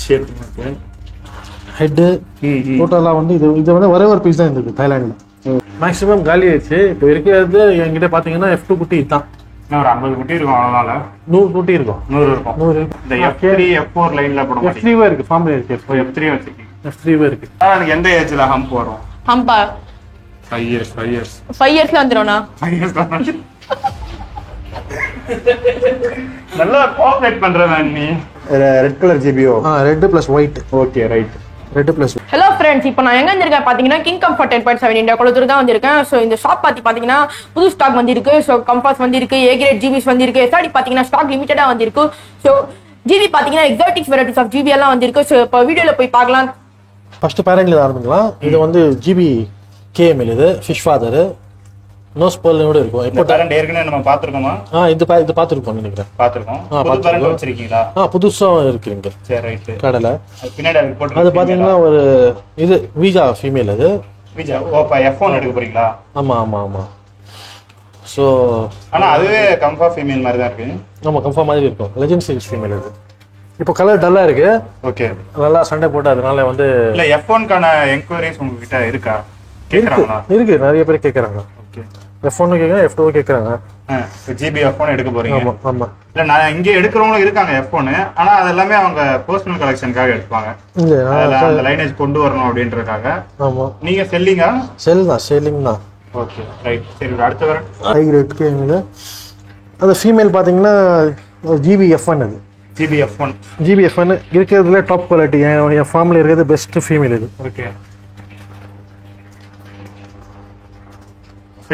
Shape head டோட்டலா வந்து இது வந்து ஒரே ஒரு பீஸ் தான் இருந்தது தாய்லாந்துல. மேக்ஸிமம் காலி ஆயிடுச்சு. இப்போ இருக்கிறது என்கிட்ட பாத்தீங்கன்னா F2 குட்டி தான். ஒரு 50 குட்டி இருக்கும், அவ்வளோனால 100 குட்டி இருக்கும். 100 இருக்கும். 100 இந்த F3 F4 லைன்ல போட மாட்டீங்க. F3 இருக்கு, ஃபார்ம்ல இருக்கு. F3 வச்சிருக்கீங்க. F3 இருக்கு. எனக்கு எந்த ஏஜ்ல ஹம்ப் வரும்? ஹம்பா 5 years 5 இயர்ஸ்ல வந்துரும்னா. 5 years நல்லா கோஆபரேட் பண்றேன் நீ. Red colour GPO. Red plus white. Okay right. Red plus. Hello friends, இப்போ நான் எங்க வந்திருக்கேன் பாத்தீங்கன்னா கிங் கம்ஃபர்ட் 10.7 இந்தியா குளத்தூர் தான் வந்திருக்கேன். ஸோ இந்த ஷாப் பாத்தீங்கன்னா புது ஸ்டாக் வந்திருக்கு. ஸோ கம்பாஸ் வந்திருக்கு, ஏ கிரேட் ஜிபிஸ் வந்திருக்கு. எஸ்ஆர்டி பாத்தீங்கன்னா ஸ்டாக் லிமிட்டடா வந்திருக்கு. ஸோ ஜிபி பாத்தீங்கன்னா எக்ஸாட்டிக் வெரைட்டிஸ் ஆஃப் ஜிபி எல்லாம் வந்திருக்கு. ஸோ இப்போ வீடியோல போய் பார்க்கலாம். ஃபர்ஸ்ட் பேரண்ட்ல ஆரம்பிக்கலாம். இது வந்து ஜிபி கேஎம்எல், இது ஃபிஷ் ஃபாதர் நோ ஸ்பெல்லோட இருக்கும். இப்போ பேரண்ட் ஏற்கனவே நம்ம பாத்துறோமா? இது பாத்துறோம் நினைக்கிறேன். பாத்துறோம். புது பேரண்ட் வச்சிருக்கீங்களா? புதுசா இருக்குங்க. சரி ரைட். கடல பின்னாடி அது போட்டு அது பாத்தீங்கன்னா ஒரு இது வீஜா ஃபீமேல். அது வீஜா ஓப்பா F1 எடுக்க போறீங்களா? ஆமா. சோ ஆனா அதுவே கம்ஃபா ஃபீமேல் மாதிரி தான் இருக்கு. ஆமா, கம்ஃபா மாதிரி இருக்கும். லெஜெண்ட் சீரிஸ் ஃபீமேல் அது. இப்போ கலர் டல்லா இருக்கு. ஓகே, நல்லா சண்டை போட்டு அதனால வந்து இல்ல F1 கான என்குயரிஸ் உங்ககிட்ட இருக்கா? கேக்குறாங்களா? இருக்கு, நிறைய பேர் கேக்குறாங்க. ஓகே, F1 கேக்குறாங்க, F2 கேக்குறாங்க. ஜிபி F1 எடுக்க போறீங்க? ஆமா. இல்ல நான் இங்க எடுக்கிறவங்க இருக்காங்க F1. ஆனா அது எல்லாமே அவங்க பர்சனல் கலெக்ஷனுக்காக எடுப்பாங்க. அந்த லைனேஜ் கொண்டு வரணும் அப்படின்றதுக்காக. ஆமா. நீங்க செல்லிங்கா? செல்லிங் தான். Okay right. சரி, அடுத்து வர ஹை ரேட் கேமில் அந்த ஃபீமேல் பாத்தீங்கன்னா ஜிபி F1. அது ஜிபி F1 இருக்கிறதுல டாப் குவாலிட்டி. என் ஃபார்ம்ல இருக்கிறது பெஸ்ட் ஃபீமேல் இது. ஓகே,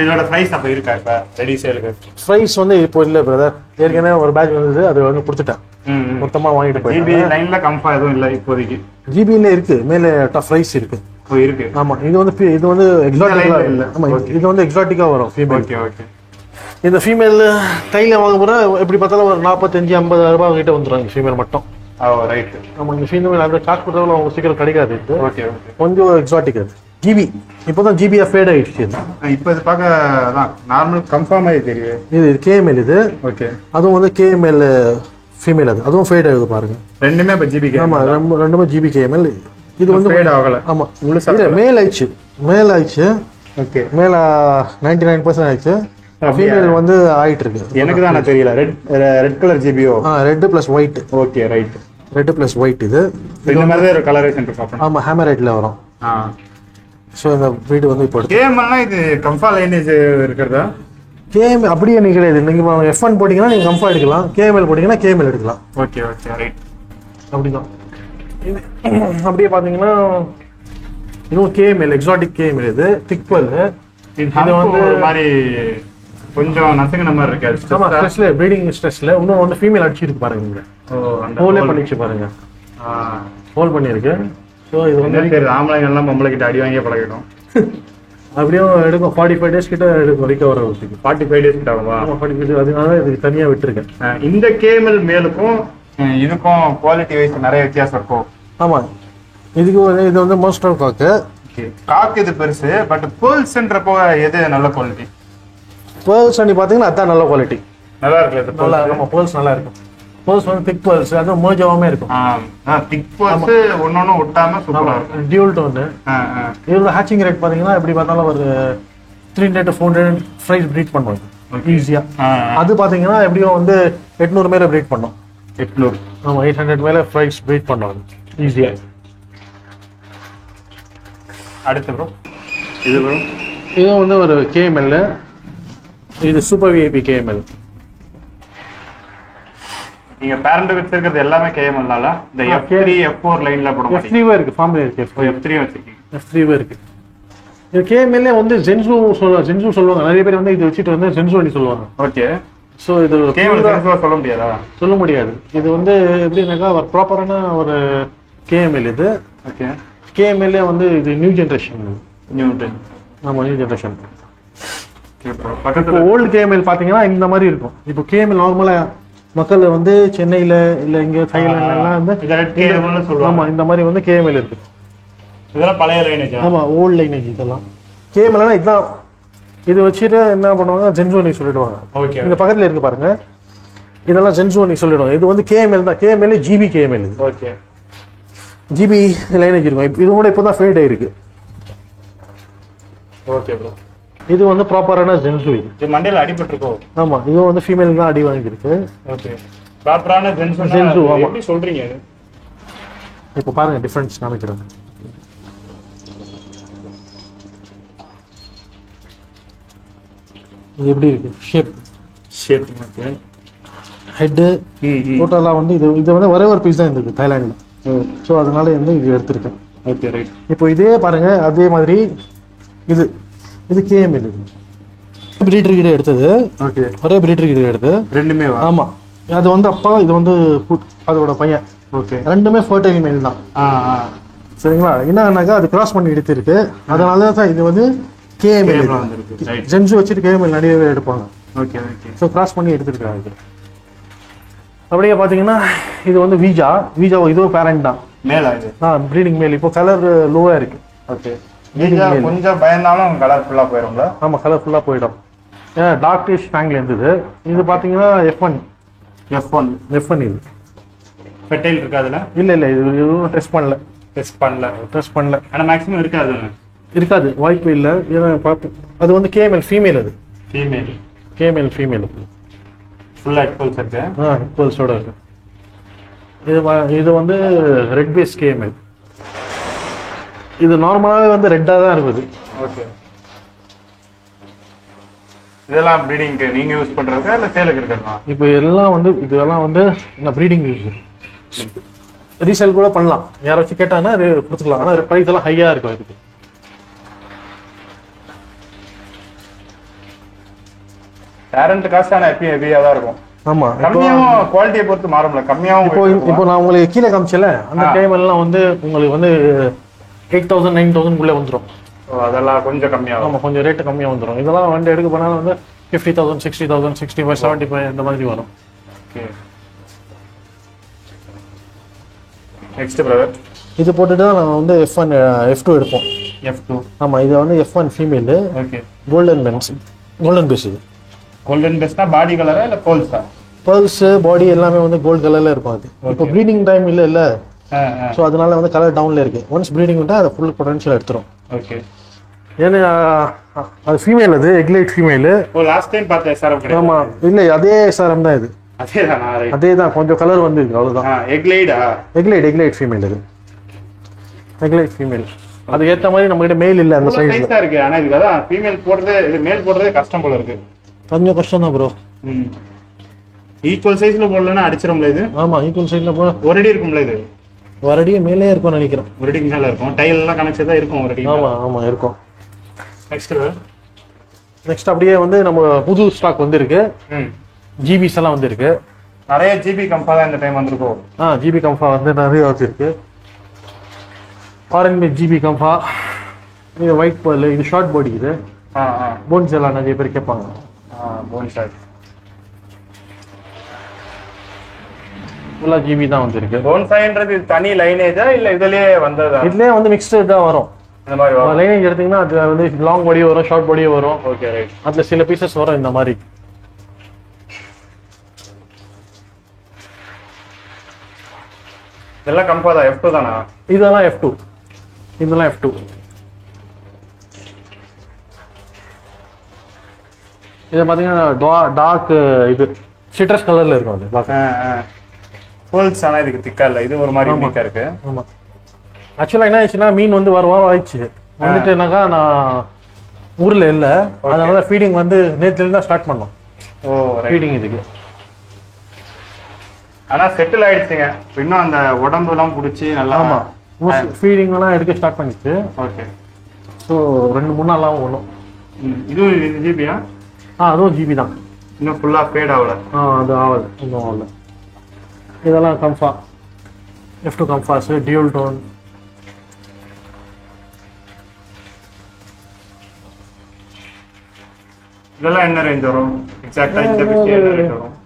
இதோட பிரைஸ் அப்ப இருக்கா? இப்ப ரெடி சேலுக்கு பிரைஸ் வந்து இப்போ இல்ல பிரதர். ஏற்கனவே ஒரு பேட்ச் வந்தது, அது வந்து கொடுத்துட்டேன். மொத்தமா வாங்கிட்டு போய். ஜிபி லைன்ல கம்ஃபா எதுவும் இல்ல இப்போதைக்கு. ஜிபில இருக்கு, மேல டாப் பிரைஸ் இருக்கு. இருக்கு. ஆமா, இது வந்து எக்ஸாட்டிக்கா இல்ல. ஆமா, இது வந்து எக்ஸாட்டிக்கா வரும் ஃபீமேல். ஓகே. இந்த ஃபீமேல் கையில வாங்க போற எப்படி பார்த்தாலும் ஒரு 45-50 ரூபாய் கிட்ட வந்துரும் ஃபீமேல் மட்டும். ரைட். ஆமா, இந்த ஃபீமேல் அந்த காசு கொடுத்தாலும் அவங்க சீக்கிரம் கிடைக்காது. ஓகே, கொஞ்சம் எக்ஸாட்டிக் அது. ஜிபி இப்போதான் ஜிபி ஃபேட் ஆயிடுச்சு. இப்போ இது பார்க்க தான் நார்மல் கன்ஃபார்ம் ஆகி தெரியுது. இது கேஎம்எல். இது ஓகே, அதுவும் வந்து கேஎம்எல் ஃபீமேல். அதுவும் ஃபேட் ஆகுது பாருங்க. ரெண்டுமே இப்போ ஜிபி. ஆமா, ரெண்டுமே ஜிபி கேஎம்எல். இது வந்து ஃபேட் ஆகல. ஆமா, மேல் ஆயிடுச்சு. ஓகே, மேல 99% ஆயிடுச்சு. ஃபீமேல் வந்து ஆயிட்டு இருக்கு. எனக்கு தான் தெரியல. Red colour GPO. Red plus white. Okay right. Red plus white. இது இந்த மாதிரி ஒரு கலரேஷன் இருக்கு. ஆமா, ஹேமரைட்ல வரும். ஸோ இந்த வீடு வந்து இப்போ கேஎம்எல்னா இது கம்ஃபா லைனேஜ் இருக்கிறதா? கேஎம் அப்படியே நீங்க கிடையாது. நீங்க F1 போட்டீங்கன்னா நீங்க கம்ஃபா எடுக்கலாம், கேஎம்எல் போட்டீங்கன்னா கேஎம்எல் எடுக்கலாம். Okay right. அப்படிதான். அப்படியே பாத்தீங்கன்னா இன்னும் கேஎம்எல் எக்ஸாட்டிக் கேஎம்எல். இது திக் பல். இது வந்து ஒரு மாதிரி கொஞ்சம் நசுங்கின மாதிரி இருக்கு. ஆமா, ஸ்ட்ரெஸ்ல ப்ரீடிங் ஸ்ட்ரெஸ்ல இன்னும் வந்து ஃபீமேல் அடிச்சிருக்கு பாருங்க. நீங்க ஹோலே பண்ணிச்சு பாருங்க. ஹோல் பண்ணிருக்கு. ஸோ இது வந்து ஆம்பளைங்க எல்லாம் பொம்பளை கிட்ட அடி வாங்கியே பழகிடும். அப்படியும் எடுக்கும். 45 days கிட்ட எடுக்கும் ரிகவர் ஆகிறதுக்கு. 45 days கிட்ட ஆகுமா? 45 days. அதனால இதுக்கு தனியா விட்டுருக்கேன். இந்த கேஎம்எல் மேலுக்கும் இதுக்கும் குவாலிட்டி வைஸ் நிறைய வித்தியாசம் இருக்கும். ஆமா, இதுக்கு இது வந்து மோஸ்டர் காக்கு. காக்கு இது பெருசு. பட் பேர்ல்ஸ்ன்றப்போ எது நல்ல குவாலிட்டி? பேர்ல்ஸ் நீ பாத்தீங்கன்னா அதான் நல்ல குவாலிட்டி. நல்லா இருக்கு. நல்லா இருக்கும். பேர்ல்ஸ் நல்லா இருக்கும். பேர்ல்ஸ் வந்து திக் பேர்ல்ஸ். அதுவும் மோஜாவாமே இருக்கும். திக் பேர்ல்ஸ் ஒன்னொன்னு ஒட்டாம சூப்பரா இருக்கும். Dual tone. இதோட ஹேச்சிங் ரேட் பாத்தீங்கன்னா எப்படி பார்த்தாலும் ஒரு 300 to 400 ஃப்ரைஸ் ப்ரீட் பண்ணுவாங்க ஈஸியா. அது பாத்தீங்கன்னா எப்படியும் வந்து 800 மேல ப்ரீட் பண்ணோம். 800. ஆமா, 800 மேல ஃப்ரைஸ் ப்ரீட் பண்ணுவாங்க ஈஸியா. அடுத்து ப்ரோ இது வந்து ஒரு கேஎம்எல். இது சூப்பர் விஐபி கேஎம்எல். நீங்க பேரண்ட் வச்சிருக்கிறது எல்லாமே கேஎம்எல்னால இந்த F3 F4 லைன்ல போட மாட்டீங்க. F3 இருக்கு, ஃபார்ம்ல இருக்கு. F3 வச்சிருக்கீங்க. F3 இருக்கு. இது கேஎம்எல்ல வந்து ஜென்சு சொல்லுவாங்க. நிறைய பேர் வந்து இது வச்சிட்டு வந்து ஜென்சு வண்டி சொல்லுவாங்க. ஓகே, சோ இது கேஎம்எல் சொல்ல முடியாதா? சொல்ல முடியாது. இது வந்து எப்படின்னாக்கா ஒரு ப்ராப்பரான ஒரு கேஎம்எல் இது. ஓகே, கேஎம்எல்ல வந்து இது நியூ ஜெனரேஷன். ஆமா, நியூ ஜெனரேஷன். இப்போ ஓல்டு கேஎம்எல் பாத்தீங்கன்னா இந்த மாதிரி இருக்கும். இப்போ கேஎம்எல் நார்மலா மக்கள் வந்து சென்னையில இல்ல இங்க தாய்லாந்துல எல்லாம் வந்து ஆமா இந்த மாதிரி வந்து கேஎம்எல் இருக்கு. இதெல்லாம் பழைய லைனேஜ். ஆமா, ஓல்ட் லைனேஜ். இதெல்லாம் கேஎம்எல்னா இதுதான். இது வச்சுட்டு என்ன பண்ணுவாங்க, ஜென்சோனி சொல்லிடுவாங்க. இந்த பக்கத்துல இருக்கு பாருங்க, இதெல்லாம் ஜென்சோனி சொல்லிடுவாங்க. இது வந்து கேஎம்எல் தான். KML GB KML. இது ஓகே, ஜிபி லைனேஜ் இருக்கும். இது கூட இப்போ தான் ஃபேட் ஆயிருக்கு. Okay bro. இது வந்து ப்ராப்பரான ஜென்சு. இது மண்டையில் அடிபட்டிருக்கோம். ஆமா, இது வந்து ஃபீமேல் தான் அடி வாங்கியிருக்கு. ஓகே, ப்ராப்பரான ஜென்சு. எப்படி சொல்றீங்க? இப்போ பாருங்க டிஃபரன்ஸ் காமிக்கிறேன். இது எப்படி இருக்கு ஷேப் ஓகே. ஹெட்டு டோட்டலாக வந்து இது வந்து ஒரே ஒரு பீஸ் தான் இருந்தது தாய்லாண்டில். ஸோ அதனால வந்து இது எடுத்திருக்கேன். Okay right. இப்போ இதே பாருங்க, அதே மாதிரி இது கேஎம்எல் பிரீடர் கிட்ட எடுத்தது. ஓகே, ஒரே பிரீடர் கிட்ட எடுத்தது ரெண்டுமே. ஆமா, அது வந்து அப்பா, இது வந்து அதோட பையன். ஓகே, ரெண்டுமே ஃபர்டைல் மேல் தான். சரிங்களா? என்னன்னாக்கா அது கிராஸ் பண்ணி எடுத்திருக்கு. அதனால தான் இது வந்து கேஎம்எல் ஜென்சு வச்சுட்டு கேஎம்எல் நிறையவே எடுப்பாங்க. Okay okay. ஸோ கிராஸ் பண்ணி எடுத்துருக்காங்க. அப்படியே பார்த்தீங்கன்னா இது வந்து வீஜா இதுவும் பேரண்ட் தான். மேலா இது? ப்ரீடிங் மேல். இப்போ கலர் லோவாக இருக்கு. ஓகே, வீஜா கொஞ்சம் பயந்தாலும் கலர் ஃபுல்லாக போயிடும்ல? ஆமாம், கலர் ஃபுல்லாக போயிடும். ஏன்னா டார்க்கிஷ் ஃபேங்கில் இருந்தது. இது பார்த்தீங்கன்னா F1 இது ஃபெட்டைல் இருக்காதுல்ல? இல்லை இது எதுவும் டெஸ்ட் பண்ணல. ஆனால் மேக்ஸிமம் இருக்காது, வாய்ப்பு இல்லை. ஏன்னா பார்த்து அது வந்து கேஎம்எல் ஃபீமேல். அது கேஎம்எல் ஃபீமேல் ஃபுல்லாக ஹெட்ஃபோன்ஸ் இருக்கு. ஹெட்ஃபோன்ஸோட இருக்கு. இது வந்து ரெட் பேஸ் கேஎம்எல். இது நார்மலாகவே வந்து ரெட்டாக தான் இருக்குது. ஓகே, இதெல்லாம் ப்ரீடிங்க்கு நீங்கள் யூஸ் பண்ணுறதுக்கா இல்லை சேலுக்கு இருக்கிறதா? இப்போ இதெல்லாம் வந்து என்ன ப்ரீடிங் யூஸ், ரீசேல் கூட பண்ணலாம். யாராச்சும் கேட்டாங்கன்னா அது கொடுத்துக்கலாம். ஆனால் ப்ரைஸ் எல்லாம் ஹையாக இருக்கும் இதுக்கு. பேரண்ட் காஸ்ட் ஆனால் எப்பயும் ஹெவியாக தான் இருக்கும். ஆமா, கம்மியாகவும் குவாலிட்டியை பொறுத்து மாறும்ல. கம்மியாகவும் இப்போ நான் உங்களுக்கு கீழே காமிச்சல, அந்த டைம் எல்லாம் வந்து உங்களுக்கு வந்து 8,000 9,000 உள்ளே வந்துடும். அதெல்லாம் கொஞ்சம் கம்மியாகும். ஆமாம், கொஞ்சம் ரேட்டு கம்மியாக வந்துடும். இதெல்லாம் வந்து எடுக்க போனாலும் வந்து 50,000 60,000 65 75 இந்த மாதிரி வரும். Okay, next brother. இது போட்டுட்டு தான் நான் வந்து F1 F2 எடுப்போம். F2. ஆமாம், இது வந்து F1 female. Okay, golden face. இது கோல்டன் பேஸ்னா பாடி கலரா இல்லை கோல்ஸா? பர்ல்ஸ் பாடி எல்லாமே வந்து கோல்டு கலர்ல இருக்கும். அது இப்போ ப்ரீடிங் டைம் இல்ல. ஸோ அதனால வந்து கலர் டவுன்ல இருக்கு. ஒன்ஸ் ப்ரீடிங் விட்டா அதை ஃபுல் பொட்டன்ஷியல் எடுத்துரும். ஓகே, ஏன்னா அது ஃபீமேல். அது எக்லைட் ஃபீமேல். லாஸ்ட் டைம் பார்த்தேன் சார். ஆமா, இல்லை அதே சாரம் தான் இது. அதே தான், கொஞ்சம் கலர் வந்து இருக்கு, அவ்வளவுதான். எக்லைட் ஃபீமேல். இது எக்லைட் ஃபீமேல். அது ஏற்ற மாதிரி நம்ம கிட்ட மேல் இல்லை. அந்த சைஸ்ல இருக்கு. ஆனா இதுக்கு அதான் ஃபீமேல் போடுறது, இது மேல் போடுறது கஷ்டம் போல இருக்கு. கொஞ்சம் கஷ்டம் தான் ப்ரோ. ஈக்குவல் சைஸ்ல போடலன்னா அடிச்சிரும்ல இது? ஆமா, ஈக்குவல் சைஸ்ல போட ஒரு அடி இருக்கும்ல இது? ஒரு அடியே மேலே இருக்கும்னு நினைக்கிறேன். ஒரு அடிக்கு மேல இருக்கும். டைல் எல்லாம் கனெக்ட் தான் இருக்கும் ஒரு அடி. ஆமா இருக்கும். நெக்ஸ்ட் அப்படியே வந்து நம்ம புது ஸ்டாக் வந்திருக்கு. ஜிபிஸ் எல்லாம் வந்திருக்கு. நிறைய ஜிபி கம்பா தான் இந்த டைம் வந்திருக்கும். ஜிபி கம்பா வந்து நிறைய வச்சிருக்கு. ஆரஞ்சு ஜிபி கம்பா. இது ஒயிட் பர்ல். இது ஷார்ட் பாடி. இது போன்ஸ் எல்லாம் நிறைய பேர் கேட்பாங்க. போன் ஷார்ட் ஃபுல்லா ஜிபி தான் வந்திருக்கு. போன்சாய்ன்றது தனி லைனேஜா இல்ல இதுலயே வந்ததா? இதுலயே வந்து மிக்ஸ்டு தான் வரும். இந்த மாதிரி வரும். லைனேஜ் எடுத்தீங்கன்னா அது வந்து லாங் பாடி வரும், ஷார்ட் பாடி வரும். Okay right. அதுல சில பீசஸ் வரும் இந்த மாதிரி. இதெல்லாம் கம்பா தான். F2 தானா? இதெல்லாம் F2. இதெல்லாம் F2. இது பாத்தீங்கன்னா டார்க் இது சிட்ரஸ் கலர்ல இருக்கும். அது பாக்க ஃபுல்ஸ். ஆனா இதுக்கு திக்கா இல்ல. இது ஒரு மாதிரி யூனிக்கா இருக்கு. ஆமா, ஆக்சுவலா என்ன ஆயிடுச்சுன்னா மீன் வந்து ஒரு வாரம் ஆயிடுச்சு வந்துட்டுனாக்கா நான் ஊர்ல இல்ல. அதனால ஃபீடிங் வந்து நேத்துல இருந்து ஸ்டார்ட் பண்ணோம். ஃபீடிங் இதுக்கு. ஆனா செட்டில் ஆயிடுச்சுங்க. இன்னும் அந்த உடம்பு எல்லாம் புடிச்சு நல்லா. ஆமா, ஃபீடிங் எல்லாம் எடுக்க ஸ்டார்ட் பண்ணிச்சு. ஓகே, ஸோ 2-3 நாளாக ஒன்றும். இதுவும் ஜிபியா? அதுவும் ஜிபி தான். இன்னும் ஃபுல்லா ஃபேட் ஆகல. அது ஆகல, இன்னும் ஆகல. இதெல்லாம் கம்ஃபா, F2 கம்ஃபாஸ், டியூல் டோன். இதெல்லாம் என்ன ரேஞ்ச் வரும் எக்ஸாக்ட்டா? இந்த பிஸ்கெட் என்ன ரேஞ்ச் வரும்?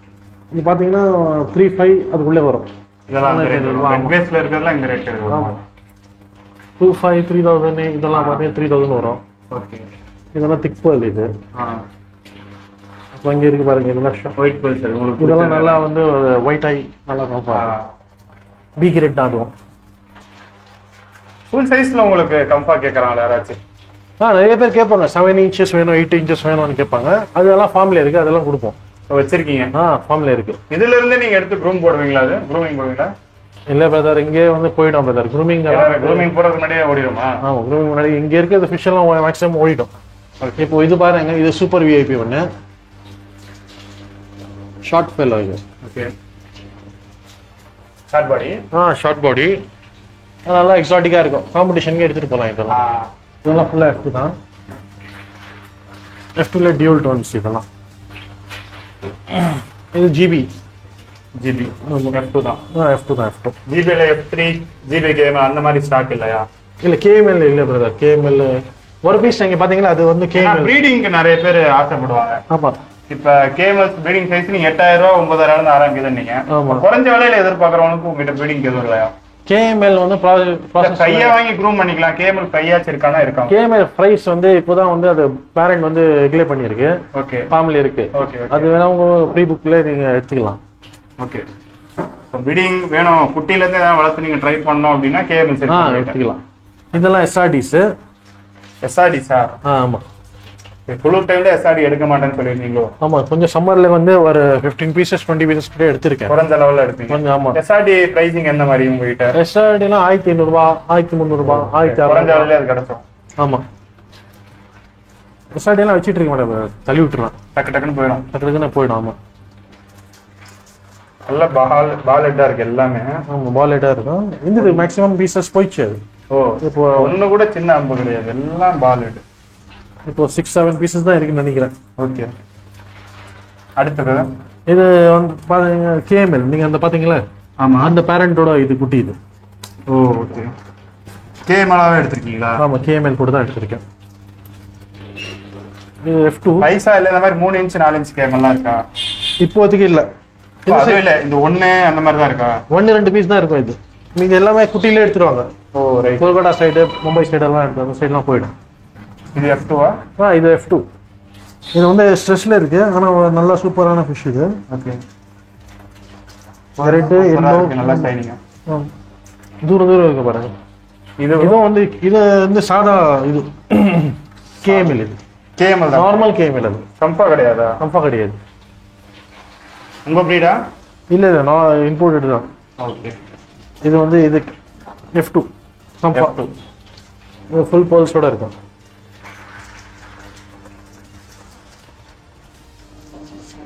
இது பாத்தீங்கன்னா 3-5 அதுக்குள்ளே வரும். இதெல்லாம் பேஸ்ல இருக்கிறதுலாம் இந்த ரேட் வரும். 2,500 3,000 இதெல்லாம் பார்த்தீங்கன்னா 3,000 வரும். ஓகே, இதெல்லாம் திக் பேர்ல். இது அங்கே இருக்கு பாருங்க. இதெல்லாம் ஒயிட் பேர்ல் சார். உங்களுக்கு இதெல்லாம் நல்லா வந்து ஒயிட் ஐ நல்லா கம்ஃபா. பி கிரேட் தான் அதுவும். ஃபுல் சைஸ்ல உங்களுக்கு கம்பா கேக்குறாங்களா யாராச்சும்? நிறைய பேர் கேட்பாங்க 7 inches வேணும் 8 inches வேணும்னு கேட்பாங்க. அதெல்லாம் ஃபார்ம்ல இருக்கு, அதெல்லாம் கொடுப்போம். வச்சிருக்கீங்க? ஃபார்ம்ல இருக்கு. இதுல இருந்து நீங்க எடுத்து க்ரூம் போடுவீங்களா? அது க்ரூமிங் போடுவீங்களா? இல்ல பிரதர், இங்கே வந்து போயிடும் பிரதர். க்ரூமிங் போடுறதுக்கு முன்னாடியே ஓடிடுமா? ஆமா, க்ரூமிங் முன்னாடி இங்க இருக்கிற ஃபிஷ் எல்லாம் மேக்ஸிமம் ஓடிடும். இப்போ இது பாருங்க, இது சூப்பர் விஐபி ஒன்று, ஷார்ட் ஃபெல்லோ இது. ஓகே, ஷார்ட் பாடி. ஷார்ட் பாடி நல்லா எக்ஸாட்டிக்கா இருக்கும். காம்படிஷனுக்கு எடுத்துட்டு போகலாம். இதெல்லாம் ஃபுல்லா F2 தான். F2ல டியூல் டோன்ஸ் இதெல்லாம். இது ஜிபி F2 தான். F2 தான். F2 ஜிபில F3 ஜிபி கேம் அந்த மாதிரி ஸ்டாக் இல்லையா? இல்ல KML இல்ல பிரதர். KML ஒரு பீஸ் நீங்க பாத்தீங்களா, அது வந்து KML ப்ரீடிங்க்கு நிறைய பேர் ஆசைப்படுவாங்க. ஆமா, இப்ப KML ப்ரீடிங் சைஸ் நீங்க 8000 ரூபாய் 9000 இருந்து ஆரம்பிக்குதுன்னு நீங்க குறைஞ்ச விலையில எதிர்பார்க்கறவனுக்கு உங்ககிட்ட ப்ரீடிங் எதுவும் இல்லையா? KML வந்து ப்ராசஸ் கையா வாங்கி க்ரூம் பண்ணிக்கலாம். KML கையாச்சு இருக்கானா இருக்காங்க. KML பிரைஸ் வந்து இப்போதான் வந்து அது பேரண்ட் வந்து ரெகுலேட் பண்ணிருக்கு. ஓகே, ஃபார்ம்ல இருக்கு. ஓகே, அது வேணா உங்க ப்ரீ புக்ல நீங்க எடுத்துக்கலாம். ஓகே, ப்ரீடிங் வேணும் குட்டில இருந்து ஏதாவது வளர்த்து நீங்க ட்ரை பண்ணோம் அப்படின்னா KML செட் எடுத்துக்கலாம். இதெல்லாம் SRD சார். ஆமா, குளிர் டைம்ல SRD எடுக்க மாட்டேன்னு சொல்லிருந்தீங்களோ? ஆமா, கொஞ்சம் சம்மர்ல வந்து ஒரு 15 pieces 20 pieces கூட எடுத்திருக்கேன். குறைஞ்ச லெவல்ல எடுத்தீங்க. கொஞ்சம். ஆமா, SRD பிரைசிங் என்ன மாதிரி உங்ககிட்ட? SRD எல்லாம் 1500 ரூபாய் 1300 ரூபாய் 1600 குறைஞ்ச விலையில அது கிடைக்கும். ஆமா, SRD எல்லாம் வச்சிட்டு இருக்க மாட்டேன், தள்ளி விட்டுறேன். டக்குன்னு போயிடும். டக்குன்னு போயிடும். ஆமா, நல்ல பால் ஹெட்டா இருக்கு எல்லாமே. ஆமா, பால் ஹெட்டா இருக்கும். இந்த மேக்ஸிமம் பீசஸ் போயிடுச்சு. அது இப்போ ஒண்ணு கூட சின்ன அம்பு கிடையாது, எல்லாம் பால் ஹெட். இப்போ 6-7 pieces தான் இருக்குன்னு நினைக்கிறேன். ஓகே, அடுத்தது இது வந்து பாத்தீங்க KML, நீங்க அந்த பாத்தீங்களா? ஆமா, அந்த பேரண்டோட இது குட்டி இது. Okay, KML எடுத்திருக்கீங்களா? ஆமா, KML கூட தான் எடுத்திருக்கேன். இது F2 பைசா இல்ல இந்த மாதிரி 3 inch 4 inch KML இருக்கா? இப்போதைக்கு இல்ல. அது இல்ல, இந்த 1 அந்த மாதிரி தான் இருக்கா? 1-2 பீஸ் தான் இருக்கும். இது நீங்க எல்லாமே குட்டியிலே எடுத்துருவாங்க. Right. Kolkata side, Mumbai side எல்லாம் எடுத்து அந்த சைடுலாம் போயிடும். இது F2-ஆ? இது F2. இது வந்து ஸ்ட்ரெஸ்ல இருக்கு, ஆனா நல்ல சூப்பரான ஃபிஷ் இது. ஓகே, ரெட் எல்லோ நல்லா ஷைனிங்கா. தூரம் இருக்கு பாருங்க. இதுவும் வந்து சாதா இது KML. இது KML தான், நார்மல் KML. அது கம்பா கிடையாதா? கம்பா கிடையாது. உங்க பிரீடா? இல்ல நான் இம்போர்ட்டட் தான். ஓகே, இது வந்து இது F2 கம்பா. இது ஃபுல் போல்ஸோட இருக்கும்.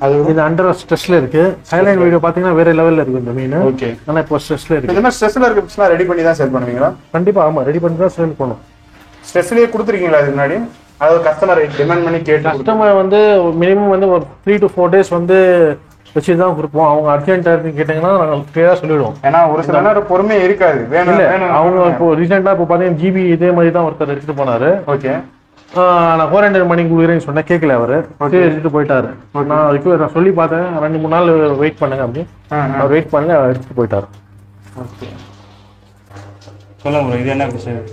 அது இது அண்டர் ஸ்ட்ரெஸ்ல இருக்கு. ஹைலைன் வீடியோ பாத்தீங்கன்னா வேற லெவல்ல இருக்கு இந்த மீன். ஓகே, ஆனா இப்போ ஸ்ட்ரெஸ்ல இருக்கு. இந்த மாதிரி ஸ்ட்ரெஸ்ல இருக்க ஃபிஷ்லாம் ரெடி பண்ணி தான் சேல் பண்ணுவீங்களா? கண்டிப்பா. ஆமா, ரெடி பண்ணி தான் சேல் பண்ணுவோம். ஸ்ட்ரெஸ்லயே கொடுத்துருக்கீங்களா இதுக்கு முன்னாடி? அதாவது கஸ்டமர் டிமாண்ட் பண்ணி கேட்டு கஸ்டமர் வந்து மினிமம் வந்து ஒரு 3 to 4 days வந்து வச்சு தான் கொடுப்போம். அவங்க அர்ஜென்ட்டா இருக்கு கேட்டீங்கன்னா நாங்கள் கிளியரா சொல்லிடுவோம். ஏன்னா ஒரு சில நேரம் பொறுமை இருக்காது. வேணும் வேணும். அவங்க இப்போ ரீசெண்டா இப்போ பாத்தீங்கன்னா ஜிபி இதே மாதிரி தான் ஒருத்தர் எடுத்துட்டு போனாரு. ஓகே, நான் 400 மணிக்கு கொடுக்குறேன்னு சொன்னேன், கேட்கல அவரு. எடுத்துட்டு போயிட்டாரு. நான் அதுக்கு நான் சொல்லி பார்த்தேன், 2-3 நாள் வெயிட் பண்ணுங்க அப்படி. அவர் வெயிட் பண்ணல, எடுத்துட்டு போயிட்டாரு. ஓகே, சொல்லுங்க. இது என்ன விஷயம்?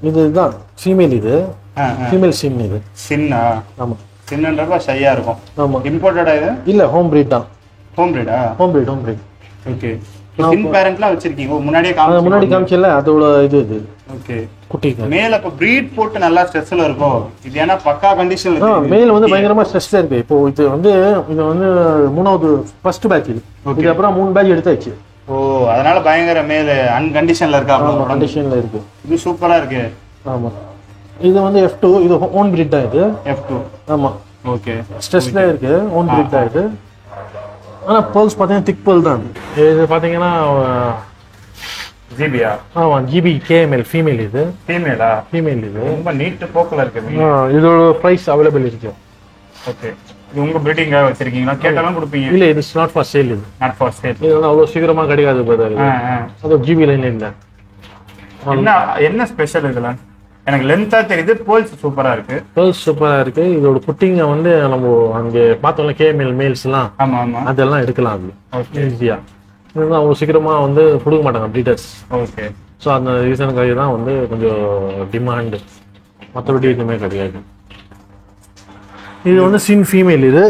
இதுதான் ஃபீமேல். இது ஃபீமேல் சின். இது சின்னா? ஆமா, சின்னன்றப்ப ஷையா இருக்கும். ஆமா. இம்போர்ட்டடா இது? இல்ல, ஹோம் பிரீட் தான். ஹோம் பிரீடா? Home breed. ஓகே, சின் பேரண்ட்லாம் வச்சிருக்கீங்க? முன்னாடியே காமிச்சல அதோட இது. ஓகே, குட்டி மேல இப்ப பிரீட் போட்டு நல்லா ஸ்ட்ரெஸ்ல இருக்கும். இது ஏன்னா பக்கா கண்டிஷன்ல இருக்கு. மேல் வந்து பயங்கரமா ஸ்ட்ரெஸ்ல இருக்கு. இப்போ இது வந்து 3வது ஃபர்ஸ்ட் பேட்ச். இது அப்புறம் 3 பேட்ச் எடுத்தாச்சு. ஓ, அதனால பயங்கர மேல அன்கண்டிஷன்ல இருக்கா? ஆமா, கண்டிஷன்ல இருக்கு. இது சூப்பரா இருக்கு. ஆமா, இது வந்து F2. இது ஓன் பிரீட் தான். இது F2. ஆமா, ஓகே, ஸ்ட்ரெஸ்ல இருக்கு. ஓன் பிரீட் தான் இது. ஆனா பர்ல்ஸ் பாத்தீங்கன்னா திக் பர்ல் தான். இது பாத்தீங்கன்னா ஜிபியா? ஆமா, ஜிபி KML ஃபீமேல். இது ஃபீமேல். இது ரொம்ப நீட் போக்கல இருக்கு. இதோட பிரைஸ் அவைலபிள் இருக்கு. ஓகே, இது உங்க பிரீடிங்காக வச்சிருக்கீங்களா? கேட்டாலும் கொடுப்பீங்க? இல்ல, இது நாட் ஃபார் சேல். இது நாட் ஃபார் சேல். இது வந்து அவ்வளவு சீக்கிரமா கிடைக்காது பிரதர். அது ஜிபி லைன்ல இல்ல. என்ன ஸ்பெஷல் இதுல? எனக்கு லென்த்தா தெரியுது. போல்ஸ் சூப்பரா இருக்கு. போல்ஸ் சூப்பரா இருக்கு. இதோட குட்டிங்க வந்து நம்ம அங்க பார்த்தோம்ல KML மேல்ஸ் எல்லாம். ஆமா ஆமா, அதெல்லாம் எடுக்கலாம். அது ஓகே, ஈஸியா. இது அவ்வளவு சீக்கிரமா வந்து கொடுக்க மாட்டாங்க ப்ரீடர்ஸ். ஓகே, ஸோ அந்த ரீசனுக்காக தான் வந்து கொஞ்சம் டிமாண்ட். மற்றபடி எதுவுமே கிடையாது. இது வந்து சின் ஃபீமேல். இது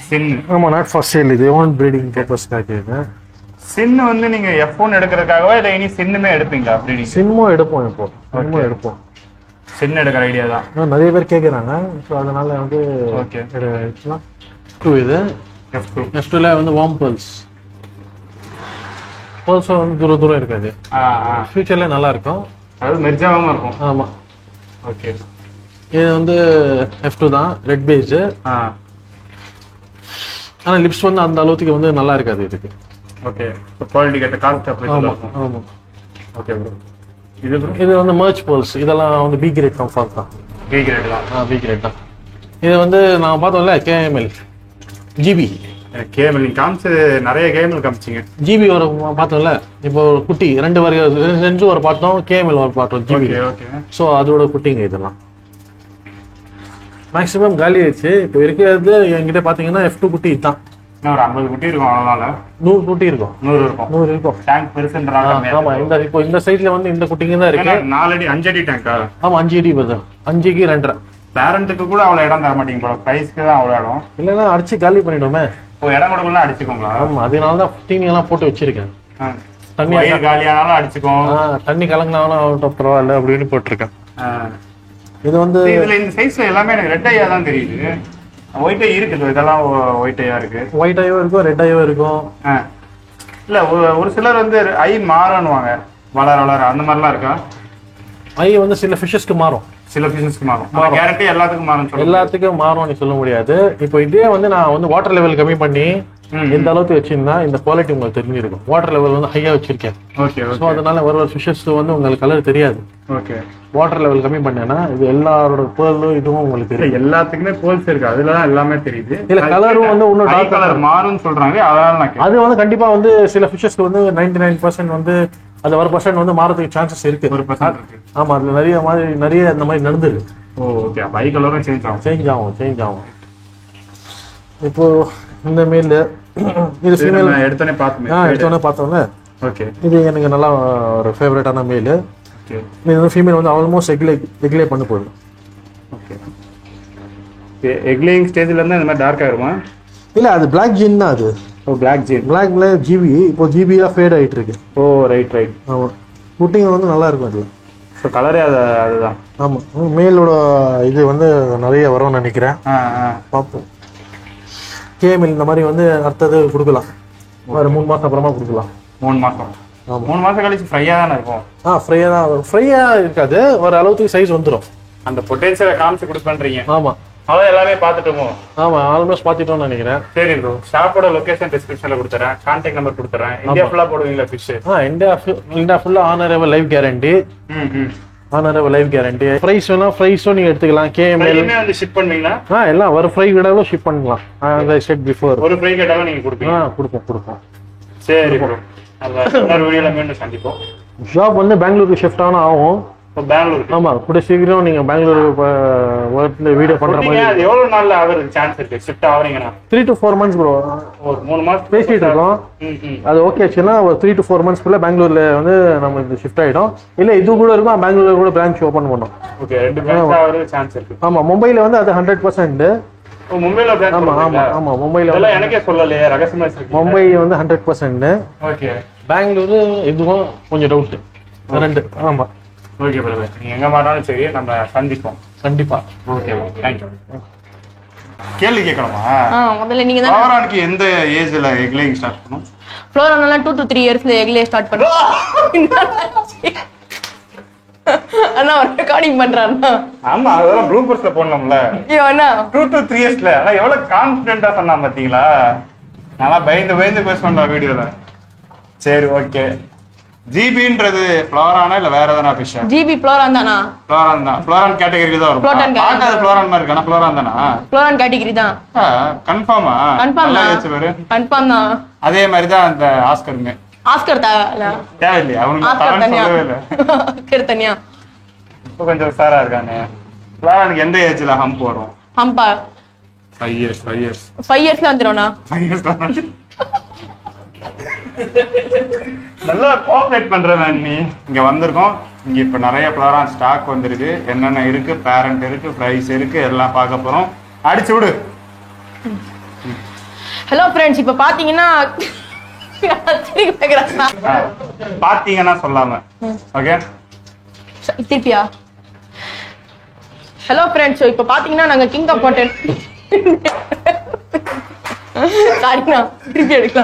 சின். ஆமா, நாட் ஃபார் சேல். இது ஓன் ப்ரீடிங் பர்பஸ்க்காக. இது சின்னு வந்து நீங்க F1 எடுக்கிறதுக்காகவா இல்ல இனி சின்னுமே எடுப்பீங்களா? அப்படி சின்மும் எடுப்போம், இப்போ சின்மும் எடுப்போம். சின்ன எடுக்கிற ஐடியா தான் நிறைய பேர் கேட்குறாங்க. ஸோ அதனால வந்து எடுக்கலாம். இது F2ல வந்து வார்ம் பல்ஸும் வந்து தூரம் தூரம் இருக்காது. ஃபியூச்சர்ல நல்லா இருக்கும், அது மெர்ஜாவும் இருக்கும். ஆமா. ஓகே, இது வந்து F2 தான், ரெட் பேஸ். ஆனா லிப்ஸ் வந்து அந்த அளவுக்கு வந்து நல்லா இருக்காது இதுக்கு. ஓகே, குவாலிட்டி கேட்ட காஸ்ட் அப்படி. ஆமா ஆமா. Okay bro. இது வந்து மர்ச் பல்ஸ், இதெல்லாம் வந்து பி கிரேட் கம்ஃபர்ட் தான். பி கிரேட் தான். பி கிரேட் தான். இது வந்து நான் பார்த்தோம்ல KML GB. கேபிள் நீங்க காமிச்சு நிறைய கேபிள் காமிச்சிங்க. GB ஒரு பார்த்தோம்ல, இப்போ ஒரு குட்டி ரெண்டு ஒரு பார்த்தோம், KML ஒரு பார்த்தோம் GB. ஓகே. ஸோ அதோட குட்டிங்க இதெல்லாம் மேக்ஸிமம் காலி ஆயிடுச்சு. இப்போ இருக்கிறது என்கிட்ட பார்த்தீங்கன்னா F2 குட்டி தான். ஒரு 50 குட்டி இருக்கும், அவ்வளோனால 100 குட்டி இருக்கும். 100 இருக்கும். டேங்க் பெருசுன்றாங்க. ஆமா, இப்போ இந்த சைட்ல வந்து இந்த குட்டிங்க தான் இருக்கு. 4 அடி 5 அடி டேங்கா? ஆமா, 5 அடி வருது. 5க்கு 2.5. பேரண்ட்டுக்கு கூட அவ்வளோ இடம் தர மாட்டீங்க போல, ப்ரைஸ்க்கு தான் அவ்வளோ இடம். இல்லைன்னா அடிச்சு காலி பண்ணிடுமே. இடம் கொடுக்கலாம் அடிச்சுக்கோங்களா? ஆமா, அதனால தான் தீனி எல்லாம் போட்டு வச்சிருக்கேன். தண்ணி காலியானாலும் அடிச்சுக்கோம், தண்ணி கலங்கினாலும் பரவாயில்ல அப்படின்னு போட்டிருக்கேன். இது வந்து இதுல இந்த சைஸ்ல எல்லாமே எனக்கு ரெட் ஐயா தான் தெரியுது. ஒயிட் ஐ இருக்குது, இதெல்லாம் ஒயிட் ஐயா இருக்கு. ஒயிட் ஐயோ இருக்கும், ரெட் ஐயோ இருக்கும். இல்ல ஒரு சிலர் வந்து ஐ மாறணுவாங்க, வளர அந்த மாதிரிலாம் இருக்கா? ஐ வந்து சில ஃபிஷஸ்க்கு மாறும், சில ஃபிஷஸ்க்கு மாறும். கேரண்டி எல்லாத்துக்கும் மாறும்? எல்லாத்துக்கும் மாறும்னு சொல்ல முடியாது. இப்போ இதே வந்து நான் வந்து வாட்டர் லெவல் கம்மி பண்ணி இந்த அளவுக்கு வச்சிருந்தா இந்த குவாலிட்டி உங்களுக்கு தெரிஞ்சிருக்கும். வாட்டர் லெவல் வந்து ஹையா வச்சிருக்கேன். ஸோ அதனால ஒரு ஃபிஷஸ் வந்து உங்களுக்கு கலர் தெரியாது. ஓகே, வாட்டர் லெவல் கம்மி பண்ணேன்னா இது எல்லாரோட பேர்லும் இதுவும் உங்களுக்கு தெரியும். எல்லாத்துக்குமே பேர்ல்ஸ் இருக்கு, அதுலதான் எல்லாமே தெரியுது. இல்ல கலரும் வந்து இன்னும் டார்க் கலர் மாறும்னு சொல்றாங்க. அதனால அது வந்து கண்டிப்பா வந்து சில ஃபிஷஸ்க்கு வந்து 99% வந்து அது 1% வந்து மாறதுக்கு சான்சஸ் இருக்கு. 1% இருக்கு. ஆமா, அதுல நிறைய அந்த மாதிரி நடந்துருக்கு. ஓகே, ஐ கலரும் சேஞ்ச் ஆகும். இப்போ இந்த மேல் இது ஃபீமேல் எடுத்தோனே பார்த்தோம்ல. ஓகே, இது எனக்கு நல்லா ஒரு ஃபேவரட்டான மேல். ஓகே, இது வந்து ஃபீமேல் வந்து ஆல்மோஸ்ட் எக்லே பண்ண போகுது. ஓகே, எக்லேயிங் ஸ்டேஜ்ல இருந்து இந்த மாதிரி டார்க் ஆயிருமா? இல்ல, அது பிளாக் ஜீன் தான். அது பிளாக்ல GB. இப்போ GB-யா ஃபேட் ஆயிட்டு இருக்கு. ஓ, ரைட். ஆமா, குட்டிங்க வந்து நல்லா இருக்கும் அது. ஸோ கலரே அதுதான். ஆமா, மேலோட இது வந்து நிறைய வரும்னு நினைக்கிறேன். பார்ப்போம். KML இந்த மாதிரி வந்து அடுத்தது கொடுக்கலாம். ஒரு 3 மாசம் அப்புறமா கொடுக்கலாம். 3 மாசம்? 3 மாசம் கழிச்சு ஃப்ரையா தானே இருக்கும்? ஃப்ரையா இருக்காது, ஒரு அளவுக்கு சைஸ் வந்துடும். அந்த பொட்டன்ஷியலை காமிச்சு கொடுப்பேன்றீங்க? ஆமா, அதான் எல்லாமே பார்த்துட்டோமோ? ஆமா, ஆல்மோஸ்ட் பார்த்துட்டோம்னு நினைக்கிறேன். சரி ப்ரோ, ஷாப்போட லொகேஷன் டிஸ்கிரிப்ஷன்ல கொடுத்துறேன், கான்டாக்ட் நம்பர் கொடுத்துறேன். இந்தியா ஃபுல்லா போடுவீங்களா ஃபிஷ்? இந்தியா ஃபுல்லா ஆனரபிள் லைவ் கேரண்டி. பிரைஸ் வேணா பிரைஸும் நீங்க எடுத்துக்கலாம். KML வந்து ஷிப் பண்ணுவீங்களா? எல்லாம் ஒரு ஃப்ரை கேட்டாலும் ஷிப் பண்ணலாம். அந்த செட் பிஃபோர் ஒரு ஃப்ரை கேட்டாலும் நீங்க கொடுப்பீங்க? கொடுப்போம். சரி ப்ரோ, இன்னொரு வீடியோல மீண்டும் சந்திப்போம். ஷாப் வந்து பெங்களூருக்கு ஷிஃப்ட் ஆகும். பெங்களூர்? ஆமா, கூட சீக்கிரம் நீங்க பெங்களூர் வீடியோ பண்ற மாதிரி. அது எவ்வளவு நாள்ல ஆகுறதுக்கு சான்ஸ் இருக்கு ஷிஃப்ட் ஆவறீங்கன்னா? 3 to 4 months bro. ஒரு 3 மாசம் பேசிட்டு இருக்கோம். அது ஓகே ஆச்சுன்னா ஒரு 3 to 4 months குள்ள பெங்களூர்ல வந்து நம்ம இது ஷிஃப்ட் ஆயிடும். இல்ல இது கூட இருக்கும், பெங்களூர்ல கூட பிரான்ச் ஓபன் பண்ணோம். ஓகே, 2 பிரான்ச் ஆவறதுக்கு சான்ஸ் இருக்கு. ஆமா, மும்பைல வந்து அது 100%. மும்பைல பிரான்ச்? ஆமா, மும்பைல எல்லாம் எனக்கே சொல்லலையே, ரகசியமா இருக்கு. மும்பை வந்து 100%. ஓகே, பெங்களூர் இதுவும் கொஞ்சம் டவுட். 2. ஆமா. ஓகே பிரதர், நீங்க எங்க மாட்டாலும் சரி நம்ம சந்திப்போம் கண்டிப்பா. Okay, thank you. கேள்வி கேட்கணுமா? முதல்ல நீங்க தான். ஃப்ளோரானுக்கு எந்த ஏஜ்ல எக் லேயிங் ஸ்டார்ட் பண்ணும்? ஃப்ளோரானால 2 to 3 இயர்ஸ்ல எக் லே ஸ்டார்ட் பண்ணும். அண்ணா ரெக்கார்டிங் பண்றாருண்ணா. ஆமா, அதெல்லாம் ப்ளூபர்ஸ்ல போடணும்ல. ஐயோ அண்ணா, 2 to 3 இயர்ஸ்ல. ஆனா எவ்வளவு கான்ஃபிடென்ட்டா சொன்னா பாத்தீங்களா? நல்லா பயந்து பேசுவேன்டா வீடியோல. சரி, ஓகே. ஜிபின்றது ஃப்ளோரானா இல்ல வேற எதனா ஃபிஷ்? ஜிபி ஃப்ளோரான் தானா? ஃப்ளோரான் தான். ஃப்ளோரான் கேட்டகரி தான் வரும். பார்க்காத ஃப்ளோரான் மாதிரி இருக்கானா? ஃப்ளோரான் தானா? ஃப்ளோரான் கேட்டகரி தான். கன்ஃபார்மா? கன்ஃபார்ம் தான். அதே மாதிரி தான் அந்த ஆஸ்கருமே. ஆஸ்கர் தேவையில்லையா அவனுக்கு? சொல்லவே இல்லை. ஆஸ்கர் தனியா. இப்போ கொஞ்சம் உஷாரா இருக்கானே. ஃப்ளோரானுக்கு எந்த ஏஜ்ல ஹம்ப் வரும்? ஹம்பா 5 years. 5 yearsல வந்துரும்னா? 5 years நல்லா கோஆபரேட் பண்றேன். நீ இங்க வந்திருக்கோம். இங்க இப்ப நிறைய ஃப்ளோரான் ஸ்டாக் வந்திருக்கு. என்னென்ன இருக்கு, பேரண்ட் இருக்கு, பிரைஸ் இருக்கு, எல்லாம் பார்க்க போறோம். அடிச்சு விடு. ஹலோ ஃப்ரெண்ட்ஸ், இப்ப பாத்தீங்கன்னா திருப்பி கேக்குறானா பாத்தீங்கன்னா சொல்லாம. ஓகே திருப்பியா? ஹலோ ஃப்ரெண்ட்ஸ், இப்போ பாத்தீங்கன்னா நாங்க கிங் ஆஃப் கான்டென்ட் சாரிண்ணா திருப்பி எடுக்கலாம்.